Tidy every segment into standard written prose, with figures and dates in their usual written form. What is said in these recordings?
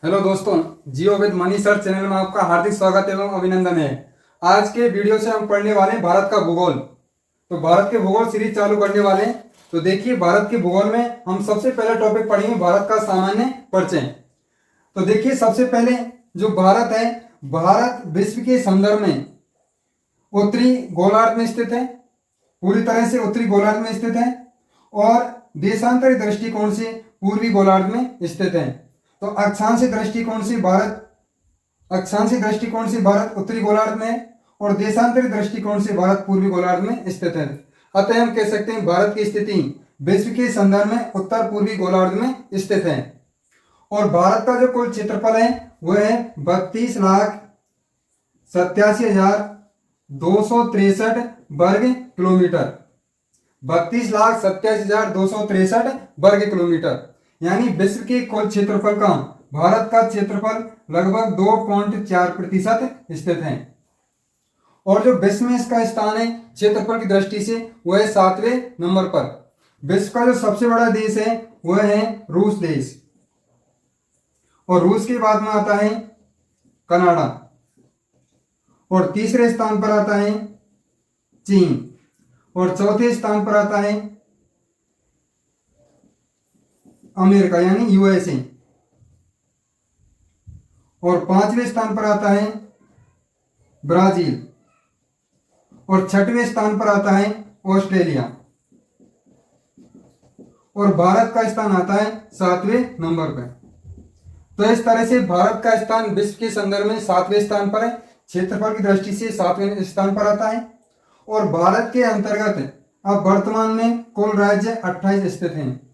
Hello दोस्तों, जियो with money sir channel में आपका हार्दिक स्वागत एवं अभिनंदन है। आज के वीडियो से हम पढ़ने वाले हैं भारत का भूगोल। तो भारत के भूगोल सीरीज चालू करने वाले हैं। तो देखिए, भारत के भूगोल में हम सबसे पहला टॉपिक पढ़ेंगे भारत का सामान्य परिचय। तो देखिए, सबसे पहले जो भारत है, भारत विश्व के संदर्भ में उत्तरी गोलार्ध में स्थित है, पूरी तरह से उत्तरी गोलार्ध में स्थित है और देशांतरी दृष्टिकोण से पूर्वी गोलार्ध में स्थित है। तो अक्षांशीय दृष्टिकोण से भारत उत्तरी गोलार्ध में है और देशांतरी दृष्टिकोण से भारत पूर्वी गोलार्ध में स्थित है। अतः हम कह सकते हैं भारत की स्थिति विश्व के संदर्भ में उत्तर पूर्वी गोलार्ध में स्थित है। और भारत का जो कुल क्षेत्रफल है वह है 32,87,263 वर्ग किलोमीटर। 32,87,263 वर्ग किलोमीटर, यानी विश्व के कुल क्षेत्रफल का भारत का क्षेत्रफल लगभग 2.4% स्थित है। और जो विश्व में इसका स्थान है क्षेत्रफल की दृष्टि से वह है 7वें नंबर पर। विश्व का जो सबसे बड़ा देश है वह है रूस देश, और रूस के बाद में आता है कनाडा, और तीसरे स्थान पर आता है चीन, और चौथे स्थान पर आता है अमेरिका यानी यूएसए, और पांचवें स्थान पर आता है ब्राजील, और छठवें स्थान पर आता है ऑस्ट्रेलिया, और भारत का स्थान आता है 7वें नंबर पर। तो इस तरह से भारत का स्थान विश्व के संदर्भ में 7वें स्थान पर है, क्षेत्रफल की दृष्टि से 7वें स्थान पर आता है। और भारत के अंतर्गत अब वर्तमान में कुल राज्य 28 स्थित हैं।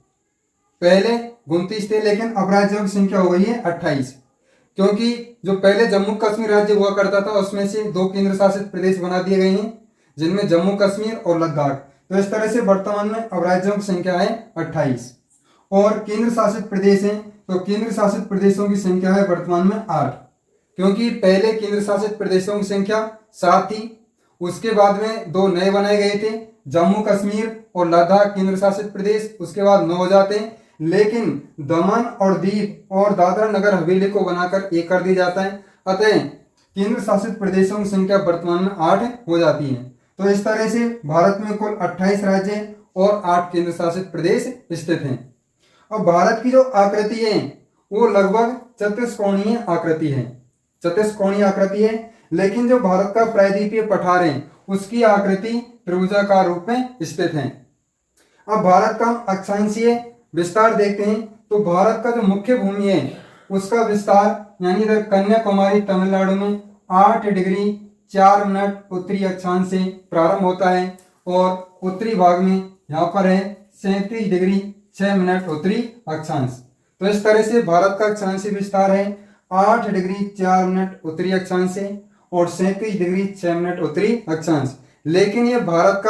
पहले 29 थे, लेकिन अब राज्यों की संख्या हो गई है 28, क्योंकि जो पहले जम्मू कश्मीर राज्य हुआ करता था उसमें से 2 केंद्र शासित प्रदेश बना दिए गए हैं, जिनमें जम्मू कश्मीर और लद्दाख। तो इस तरह से वर्तमान में अब राज्यों की संख्या है 28, और केंद्र शासित प्रदेश हैं। तो केंद्र शासित प्रदेशों की संख्या है वर्तमान में 8, क्योंकि पहले केंद्र शासित प्रदेशों की संख्या 7 थी, उसके बाद में 2 नए बनाए गए थे, जम्मू कश्मीर और लद्दाख केंद्र शासित प्रदेश, उसके बाद 9 हो जाते हैं। लेकिन दमन और दीव और दादरा नगर हवेली को बनाकर एक कर दिया जाता है। अतः केंद्र शासित प्रदेशों की संख्या वर्तमान में 8 हो जाती है। तो इस तरह से भारत में कुल 28 राज्य और 8 केंद्र शासित प्रदेश स्थित हैं। अब भारत की जो आकृति है वो लगभग चतुष्कोणीय आकृति है, लेकिन जो भारत का प्रायद्वीपीय पठार है उसकी आकृति त्रिभुजाकार रूप में स्थित है। अब भारत का अक्षांशीय विस्तार देखते हैं। तो भारत का जो मुख्य भूमि है उसका विस्तार, यानी इधर कन्याकुमारी तमिलनाडु में 8 डिग्री 4 मिनट उत्तरी अक्षांश से प्रारंभ होता है, और उत्तरी भाग में यहाँ पर है 37 डिग्री 6 मिनट उत्तरी अक्षांश। तो इस तरह से भारत का अक्षांशीय विस्तार है 8 डिग्री 4 मिनट उत्तरी अक्षांश से और 37 डिग्री 6 मिनट उत्तरी अक्षांश। लेकिन ये भारत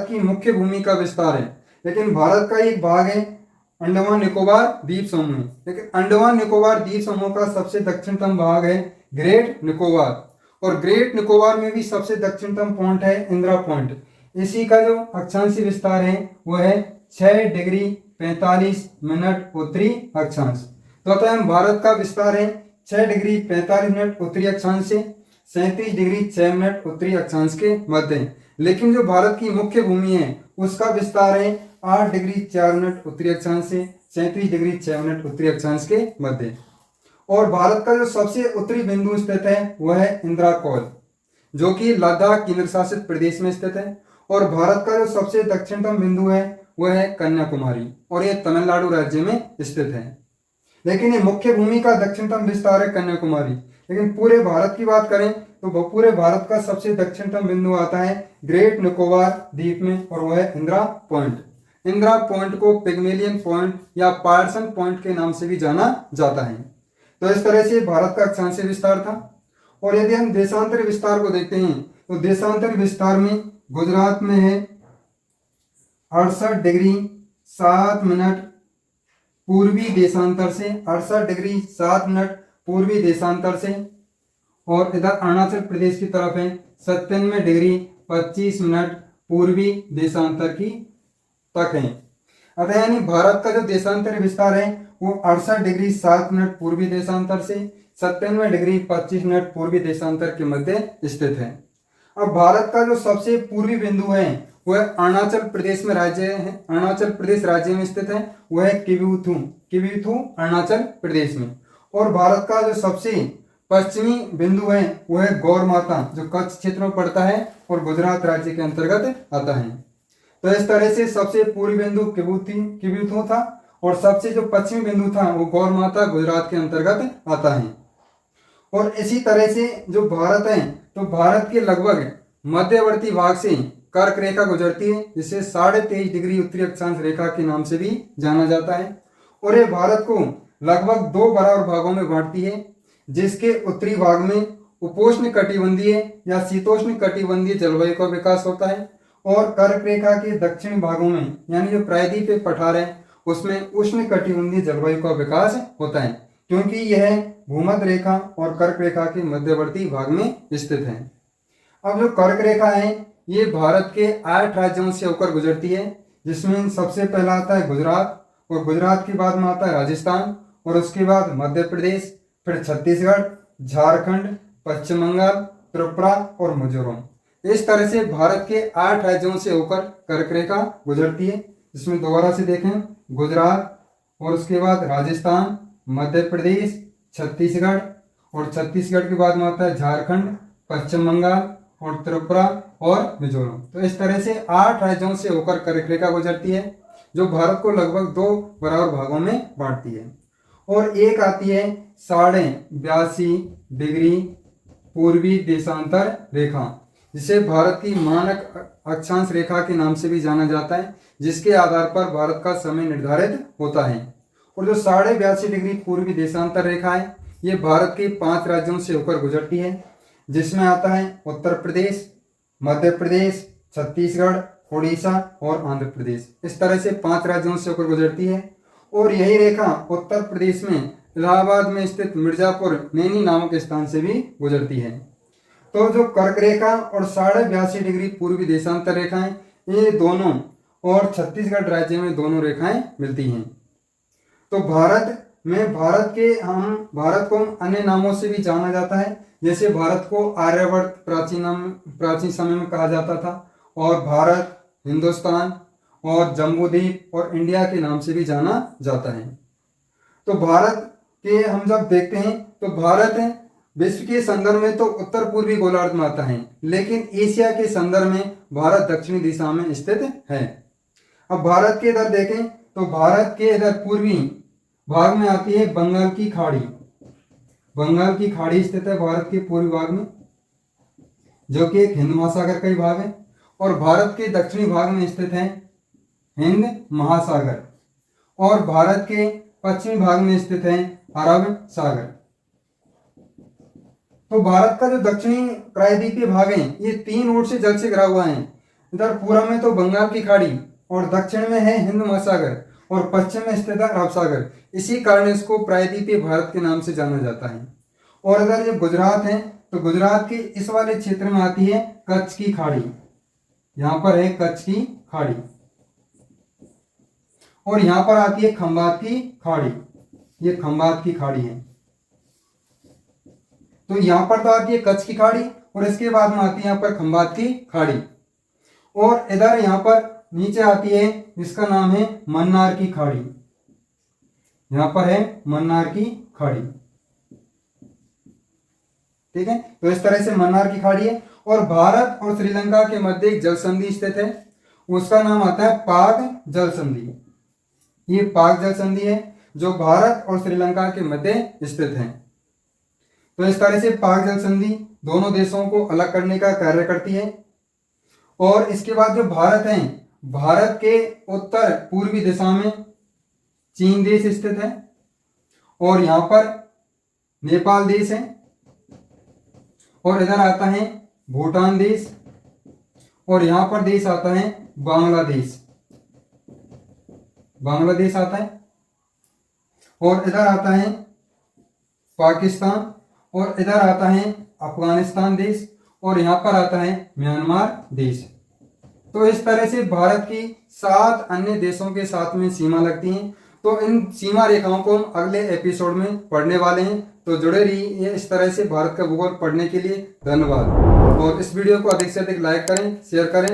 की मुख्य भूमि का विस्तार है। लेकिन भारत का एक भाग है अंडमान निकोबार द्वीप समूह, लेकिन अंडमान निकोबार द्वीप समूह का सबसे दक्षिणतम भाग है ग्रेट निकोबार, और ग्रेट निकोबार में भी सबसे दक्षिणतम पॉइंट है इंदिरा पॉइंट। इसी का जो अक्षांशीय विस्तार है वह है 6 डिग्री 45 मिनट उत्तरी अक्षांश। तो अतः भारत का विस्तार है 6 डिग्री 45 मिनट उत्तरी अक्षांश से 37 डिग्री 6 मिनट उत्तरी अक्षांश के मध्य। लेकिन जो भारत की मुख्य भूमि है उसका विस्तार है 8 डिग्री 4 मिनट उत्तरी अक्षांश से 37 डिग्री 6 मिनट उत्तरी अक्षांश के मध्य। और भारत का जो सबसे उत्तरी बिंदु स्थित है वह है इंदिरा कॉल, जो कि लद्दाख केंद्र शासित प्रदेश में स्थित है। और भारत का जो सबसे दक्षिणतम बिंदु है वह है कन्याकुमारी, और यह तमिलनाडु राज्य में स्थित है। लेकिन ये मुख्य भूमि का दक्षिणतम विस्तार है कन्याकुमारी। लेकिन पूरे भारत की बात करें तो पूरे भारत का सबसे दक्षिणतम बिंदु आता है ग्रेट निकोबार द्वीप में, और वह है इंदिरा पॉइंट। इंदिरा पॉइंट को पिग्मेलियन पॉइंट या पायरसन पॉइंट के नाम से भी जाना जाता है। तो इस तरह से भारत का अक्षांशीय विस्तार था। और यदि हम देशांतरी विस्तार को देखते हैं तो देशांतरी विस्तार में गुजरात में है 68 डिग्री 7 मिनट पूर्वी देशांतर से, 68 डिग्री 7 मिनट पूर्वी देशांतर से, और इधर अरुणाचल प्रदेश की तरफ है 97 डिग्री 25 मिनट पूर्वी देशांतर की तक है। अतः यानी भारत का जो देशांतरी विस्तार है वो 68 डिग्री 7 मिनट पूर्वी देशांतर से 97 डिग्री 25 मिनट पूर्वी देशांतर के मध्य स्थित है। अब भारत का जो सबसे पूर्वी बिंदु है वह अरुणाचल प्रदेश में राज्य है, अरुणाचल प्रदेश राज्य में स्थित है, वह है किविथु अरुणाचल प्रदेश में। और भारत का जो सबसे पश्चिमी बिंदु है वह है गौर माता, जो कच्छ क्षेत्र में पड़ता है और गुजरात राज्य के अंतर्गत आता है। तो इस तरह से सबसे पूर्वी बिंदु किविथु था और सबसे जो पश्चिमी बिंदु था वो गौर माता गुजरात के अंतर्गत आता है। और इसी तरह से जो भारत है, तो भारत के लगभग मध्यवर्ती भाग से कर्क रेखा गुजरती है, जिसे 23.5 डिग्री उत्तरी अक्षांश रेखा के नाम से भी जाना जाता है। और ये भारत को लगभग 2 बराबर भागों में बांटती है, जिसके उत्तरी भाग में उपोष्ण कटिबंधीय या शीतोष्ण कटिबंधीय जलवायु का विकास होता है और कर्क रेखा के दक्षिणी भागों में यानी जो प्रायद्वीपीय पठार है उसमें उष्ण कटिबंधीय जलवायु का विकास होता है, क्योंकि यह भूमध्य रेखा और कर्क रेखा के मध्यवर्ती भाग में स्थित है। अब जो कर्क रेखा है ये भारत के 8 राज्यों से होकर गुजरती है, जिसमें सबसे पहला आता है गुजरात, और गुजरात के बाद में आता है राजस्थान, और उसके बाद मध्य प्रदेश, फिर छत्तीसगढ़, झारखंड, पश्चिम बंगाल, त्रिपुरा और मिजोरम। इस तरह से भारत के 8 राज्यों से होकर कर्क रेखा गुजरती है, जिसमें दोबारा से देखें गुजरात और उसके बाद राजस्थान, मध्य प्रदेश, छत्तीसगढ़, और छत्तीसगढ़ के बाद में आता है झारखंड, पश्चिम बंगाल और त्रिपुरा और मिजोरम। तो इस तरह से 8 राज्यों से होकर कर्क रेखा गुजरती है, जो भारत को लगभग 2 बराबर भागों में बांटती है। और एक आती है 82.5 डिग्री पूर्वी देशांतर रेखा, जिसे भारत की मानक अक्षांश रेखा के नाम से भी जाना जाता है, जिसके आधार पर भारत का समय निर्धारित होता है। और जो 82.5 डिग्री पूर्वी देशांतर रेखा है ये भारत के 5 राज्यों से होकर गुजरती है, जिसमें आता है उत्तर प्रदेश, मध्य प्रदेश, छत्तीसगढ़, उड़ीसा और आंध्र प्रदेश। इस तरह से 5 राज्यों से होकर गुजरती है। और यही रेखा उत्तर प्रदेश में इलाहाबाद में स्थित मिर्जापुर नैनी नामक स्थान से भी गुजरती है। तो जो कर्क रेखा और 82.5 डिग्री पूर्वी देशांतर रेखाएं ये दोनों और छत्तीसगढ़ राज्य में दोनों रेखाएं मिलती हैं। तो भारत को अन्य नामों से भी जाना जाता है, जैसे भारत को आर्यवर्त प्राचीन समय में कहा जाता था, और भारत, हिंदुस्तान और जम्बूद्वीप और इंडिया के नाम से भी जाना जाता है। तो भारत के हम जब देखते हैं तो भारत विश्व के संदर्भ में तो उत्तर पूर्वी गोलार्ध में आता है, लेकिन एशिया के संदर्भ में भारत दक्षिणी दिशा में स्थित है। अब भारत के इधर देखें तो भारत के इधर पूर्वी भाग में आती है बंगाल की खाड़ी। बंगाल की खाड़ी स्थित है भारत के पूर्वी भाग में, जो कि एक हिंद महासागर का ही भाग है। और भारत के दक्षिणी भाग में स्थित है हिंद महासागर, और भारत के पश्चिमी भाग में स्थित है अरब सागर। तो भारत का जो दक्षिणी प्रायद्वीपीय भाग है ये 3 ओर से जल से घिरा हुआ है। इधर पूर्व में तो बंगाल की खाड़ी, और दक्षिण में है हिंद महासागर, और पश्चिम में स्थित है अरब सागर। इसी कारण इसको प्रायद्वीपीय भारत के नाम से जाना जाता है। और इधर जो गुजरात है तो गुजरात के इस वाले क्षेत्र में आती है कच्छ की खाड़ी, यहाँ पर है कच्छ की खाड़ी, और यहाँ पर आती है खंबात की खाड़ी, ये खंबात की खाड़ी है। तो यहाँ पर तो आती है कच्छ की खाड़ी और इसके बाद में आती है यहाँ पर खंबात की खाड़ी। और इधर यहाँ पर नीचे आती है, इसका नाम है मन्नार की खाड़ी, यहाँ पर है मन्नार की खाड़ी। ठीक है, तो इस तरह से मन्नार की खाड़ी है। और भारत और श्रीलंका के मध्य एक जल संधि स्थित है, उसका नाम आता है पाक जल संधि। ये पाक जल संधि है जो भारत और श्रीलंका के मध्य स्थित है। तो इस तरह से पाक जल संधि दोनों देशों को अलग करने का कार्य करती है। और इसके बाद जो भारत है, भारत के उत्तर पूर्वी दिशा में चीन देश स्थित है, और यहाँ पर नेपाल देश है, और इधर आता है भूटान देश, और यहाँ पर देश आता है बांग्लादेश, बांग्लादेश आता है, और इधर आता है पाकिस्तान, और इधर आता है अफगानिस्तान देश, और यहाँ पर आता है म्यांमार देश। तो इस तरह से भारत की 7 अन्य देशों के साथ में सीमा लगती है, तो इन सीमा रेखाओं को हम अगले एपिसोड में पढ़ने वाले हैं। तो जुड़े रहिए इस तरह से भारत का भूगोल पढ़ने के लिए। धन्यवाद। और इस वीडियो को अधिक से अधिक लाइक करें, शेयर करें।